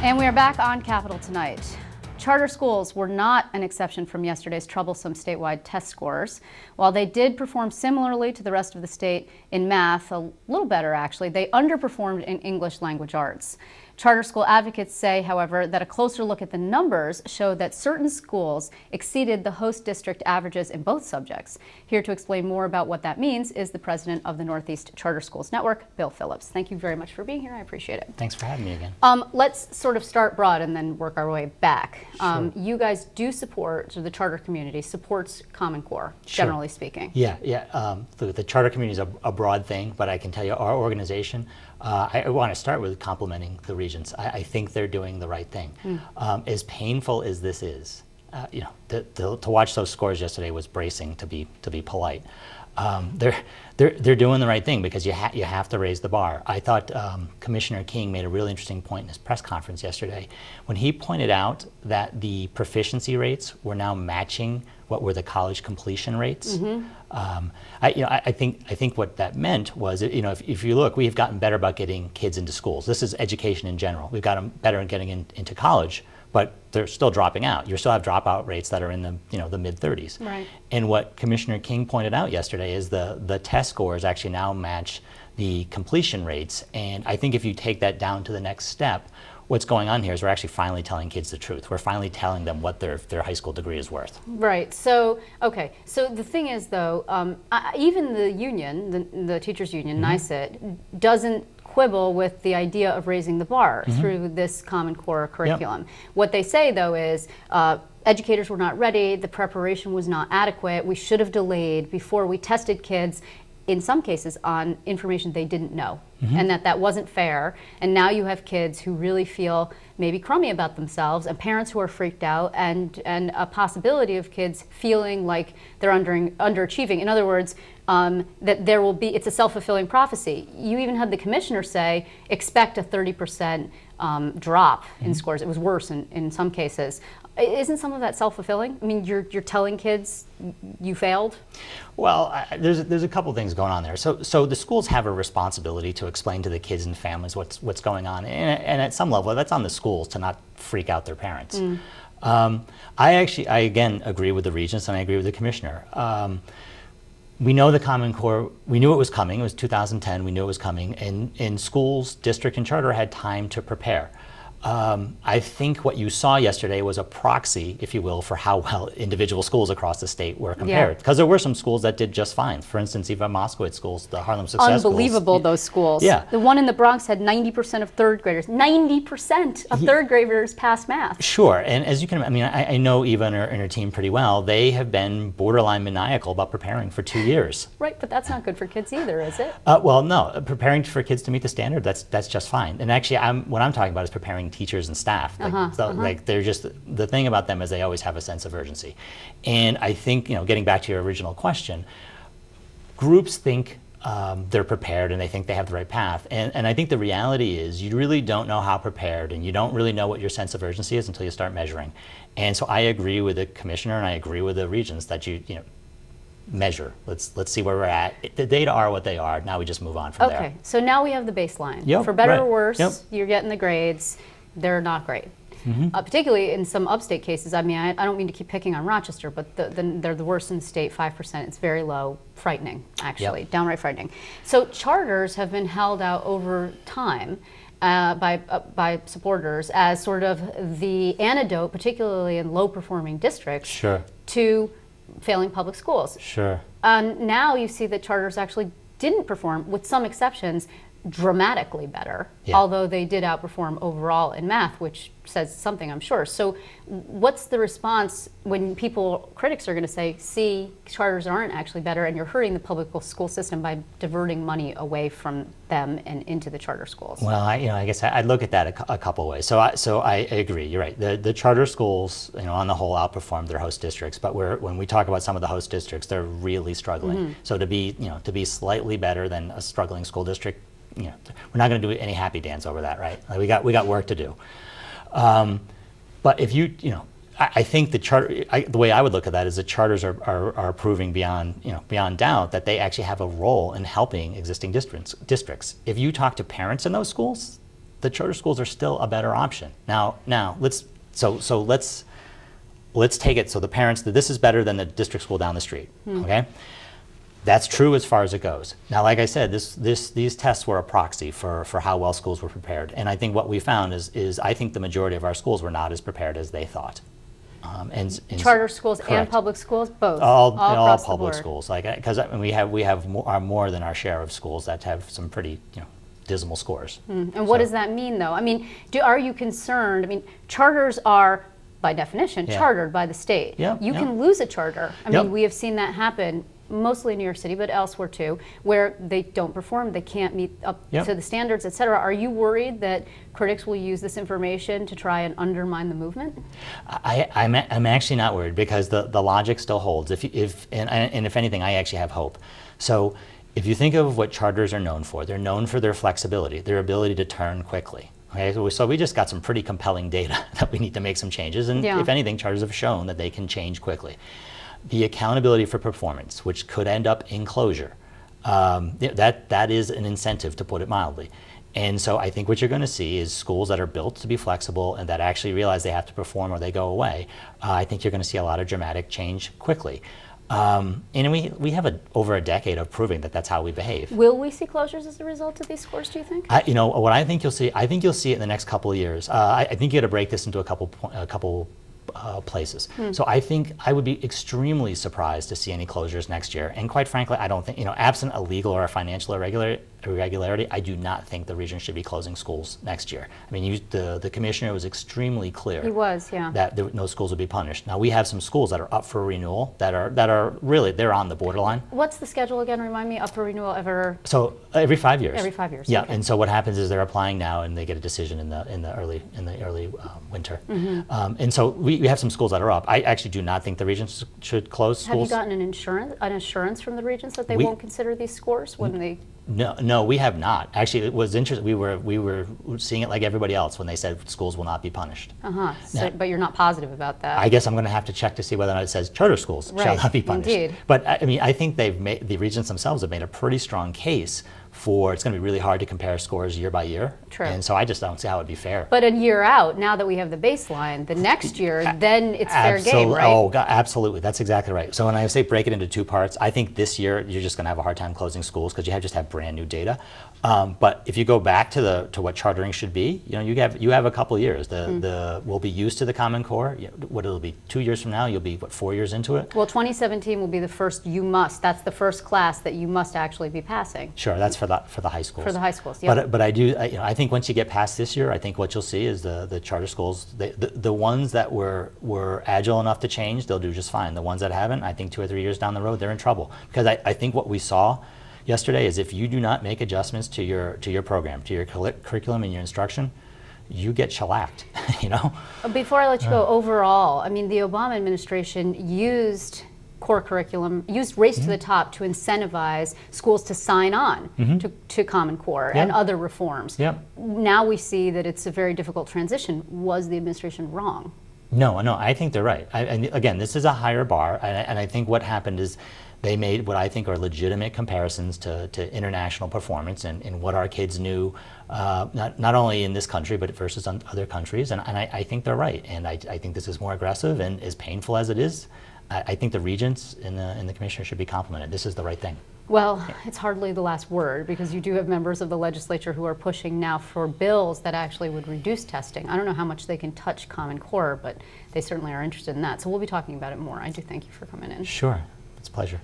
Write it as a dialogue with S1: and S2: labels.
S1: And we are back on Capitol tonight. Charter schools were not an exception from yesterday's troublesome statewide test scores. While they did perform similarly to the rest of the state in math, a little better actually, they underperformed in English language arts. Charter school advocates say, however, that a closer look at the numbers showed that certain schools exceeded the host district averages in both subjects. Here to explain more about what that means is the president of the Northeast Charter Schools Network, Bill Phillips. Thank you very much for being here. I appreciate it.
S2: Thanks for having me again.
S1: Let's sort of start broad and then work our way back.
S2: Sure.
S1: You guys do support, so the charter community supports Common Core, generally speaking.
S2: The charter community is a broad thing, but I can tell you our organization, I want to start with complimenting the regents. I think they're doing the right thing. As painful as this is, to watch those scores yesterday was bracing, to be polite. They're doing the right thing because you have to raise the bar. I thought Commissioner King made a really interesting point in his press conference yesterday when he pointed out that the proficiency rates were now matching what were the college completion rates. I think what that meant was, if you look, we've gotten better about getting kids into schools. This is education in general. We've gotten better at getting into college, but they're still dropping out. You still have dropout rates that are in the mid-30s.
S1: Right.
S2: And what Commissioner King pointed out yesterday is the test scores actually now match the completion rates. And I think if you take that down to the next step, what's going on here is we're actually finally telling kids the truth. We're finally telling them what their high school degree is worth.
S1: Right. So, okay. So the thing is, though, even the union, the teachers union, NYSET, doesn't quibble with the idea of raising the bar through this Common Core curriculum. Yep. What they say, though, is educators were not ready, the preparation was not adequate, we should have delayed before we tested kids, in some cases, on information they didn't know, and that wasn't fair. And now you have kids who really feel maybe crummy about themselves, and parents who are freaked out, and a possibility of kids feeling like they're underachieving. In other words, that there will be, it's a self-fulfilling prophecy. You even had the commissioner say, expect a 30% drop in scores. It was worse in some cases. Isn't some of that self-fulfilling? I mean, you're telling kids you failed?
S2: Well, there's a couple things going on there. So the schools have a responsibility to explain to the kids and families what's going on, and at some level, that's on the schools to not freak out their parents. I again agree with the regents, and I agree with the commissioner. We know the Common Core, we knew it was coming. It was 2010, we knew it was coming, and schools, district and charter had time to prepare. I think what you saw yesterday was a proxy, if you will, for how well individual schools across the state were compared. Because there were some schools that did just fine. For instance, Eva Moskowitz schools, the Harlem Success
S1: Unbelievable,
S2: schools.
S1: those schools.
S2: Yeah.
S1: The one in the Bronx had 90% of third graders. 90% of third graders passed math.
S2: Sure, and as you can, I know Eva and her team pretty well. They have been borderline maniacal about preparing for 2 years.
S1: Right, but that's not good for kids either, is it?
S2: Well, no, preparing for kids to meet the standard, that's just fine. And actually, what I'm talking about is preparing teachers and staff. Like they're just, the thing about them is they always have a sense of urgency. And I think, getting back to your original question, groups think they're prepared and they think they have the right path. And I think the reality is you really don't know how prepared, and you don't really know what your sense of urgency is until you start measuring. And so I agree with the commissioner and I agree with the regents that you measure. Let's see where we're at. The data are what they are. Now we just move on from there.
S1: Okay, so now we have the baseline.
S2: Yep,
S1: for better
S2: right.
S1: or worse,
S2: Yep.
S1: You're getting the grades. They're not great. Particularly in some upstate cases. I mean, I don't mean to keep picking on Rochester, but they're the worst in the state, 5%. It's very low, frightening, actually, downright frightening. So charters have been held out over time by supporters as sort of the antidote, particularly in low-performing districts, to failing public schools. Now you see that charters actually didn't perform, with some exceptions, dramatically better, although they did outperform overall in math, which says something, I'm sure. So what's the response when critics are going to say, see, charters aren't actually better and you're hurting the public school system by diverting money away from them and into the charter schools?
S2: Well, I guess I'd look at that a couple ways. So I agree, you're right. The charter schools, on the whole, outperformed their host districts, but when we talk about some of the host districts, they're really struggling. So to be slightly better than a struggling school district, we're not going to do any happy dance over that, right? Like we got work to do. But if I think the way I would look at that is that charters are proving beyond doubt that they actually have a role in helping existing districts. If you talk to parents in those schools, the charter schools are still a better option. Now let's take it. So the parents, this is better than the district school down the street. Okay, that's true as far as it goes. Now, like I said, these tests were a proxy for how well schools were prepared, and I think what we found is I think the majority of our schools were not as prepared as they thought. And
S1: charter schools
S2: correct.
S1: and public schools, both.
S2: All
S1: across
S2: public
S1: the board.
S2: schools, because we have more than our share of schools that have some pretty dismal scores.
S1: And what does that mean, though? I mean, are you concerned? I mean, charters are, by definition, chartered by the state. You can lose a charter. I mean, we have seen that happen mostly in New York City, but elsewhere too, where they don't perform, they can't meet up to the standards, et cetera. Are you worried that critics will use this information to try and undermine the movement?
S2: I'm actually not worried, because the logic still holds. And if anything, I actually have hope. So if you think of what charters are known for, they're known for their flexibility, their ability to turn quickly. Okay, so we just got some pretty compelling data that we need to make some changes, and if anything, charters have shown that they can change quickly. The accountability for performance, which could end up in closure, that is an incentive, to put it mildly. And so I think what you're going to see is schools that are built to be flexible and that actually realize they have to perform or they go away. I think you're going to see a lot of dramatic change quickly. And we have over a decade of proving that that's how we behave.
S1: Will we see closures as a result of these scores, do you think?
S2: What I think you'll see, it in the next couple of years. I think you got to break this into a couple places. So I think I would be extremely surprised to see any closures next year. And quite frankly, I don't think, absent a legal or a financial irregularity, I do not think the region should be closing schools next year. I mean, the commissioner was extremely clear.
S1: He was, yeah.
S2: That no schools would be punished. Now, we have some schools that are up for renewal that are really, they're on the borderline.
S1: What's the schedule again? Remind me, up for renewal ever?
S2: So every 5 years.
S1: Every 5 years.
S2: Yeah,
S1: okay.
S2: and so what happens is they're applying now, and they get a decision in the early winter. And so we have some schools that are up. I actually do not think the regions should close schools.
S1: Have you gotten an assurance from the regions that they won't consider these scores when they?
S2: No, we have not. Actually, it was interesting. We were seeing it like everybody else when they said schools will not be punished.
S1: But you're not positive about that.
S2: I guess I'm going to have to check to see whether or not it says charter schools shall not be punished.
S1: Indeed.
S2: But I mean, I think the regions themselves have made a pretty strong case for it's going to be really hard to compare scores year by year.
S1: True.
S2: And so I just don't see how it would be fair.
S1: But a year out, now that we have the baseline, the next year, then it's fair game, right?
S2: Oh, God, absolutely. That's exactly right. So when I say break it into two parts, I think this year you're just going to have a hard time closing schools because you just have brand new data. But if you go back to what chartering should be, you have a couple of years. We'll be used to the Common Core. What it'll be 2 years from now, you'll be 4 years into it.
S1: Well, 2017 will be the first. That's the first class that you must actually be passing.
S2: Sure, that's for the high schools.
S1: For the high schools, yeah.
S2: But I think once you get past this year, I think what you'll see is the charter schools, the ones that were agile enough to change, they'll do just fine. The ones that haven't, I think 2 or 3 years down the road, they're in trouble. Because I think what we saw yesterday is if you do not make adjustments to your program, to your curriculum and your instruction, you get shellacked,
S1: Before I let you go, overall, I mean, the Obama administration used core curriculum, used Race to the Top to incentivize schools to sign on to Common Core and other reforms. Now we see that it's a very difficult transition. Was the administration wrong?
S2: No, I think they're right. And again, this is a higher bar, and I think what happened is they made what I think are legitimate comparisons to international performance and what our kids knew, not only in this country, but versus other countries. And I think they're right. And I think this is more aggressive, and as painful as it is, I think the regents and the commissioner should be complimented. This is the right thing.
S1: Well, it's hardly the last word, because you do have members of the legislature who are pushing now for bills that actually would reduce testing. I don't know how much they can touch Common Core, but they certainly are interested in that. So we'll be talking about it more. I do thank you for coming in.
S2: Sure. It's a pleasure.